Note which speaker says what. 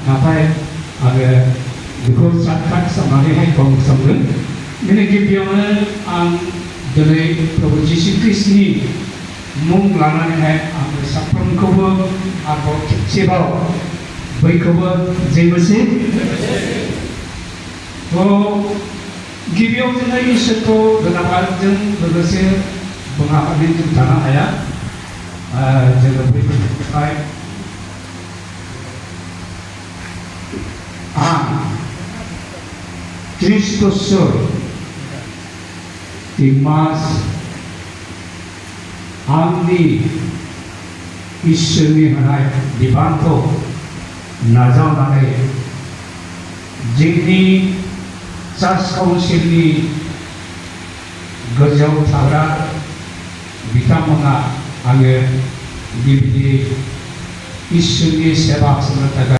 Speaker 1: नाथाय आङो बेखौ सात सामनानैहाय बुंसावगोन बेनि गिबियावनो आं दिनै प्रभु जिशु ख्रिस्टनि मुं लानानैहाय आङो साफ्रोमखौबो आरोबाव खेबसेबाव बयखौबो जेबोसे गिबियाव जोङो इसोरखौ धन्यबादजों लोगोसे बुङाबानो जों थानो हाया जोङो बैफोरनि थाखाय आं ख्रिस्ट'सर मास आंनि इसोरनि होनाय बिबानखौ नाजावनानै जोंनि चार्च काउन्सिलनि गोजौआव थाग्रा बिथांमोना आङो बेबायदि इसोरनि सेवा खालामनो थाखाय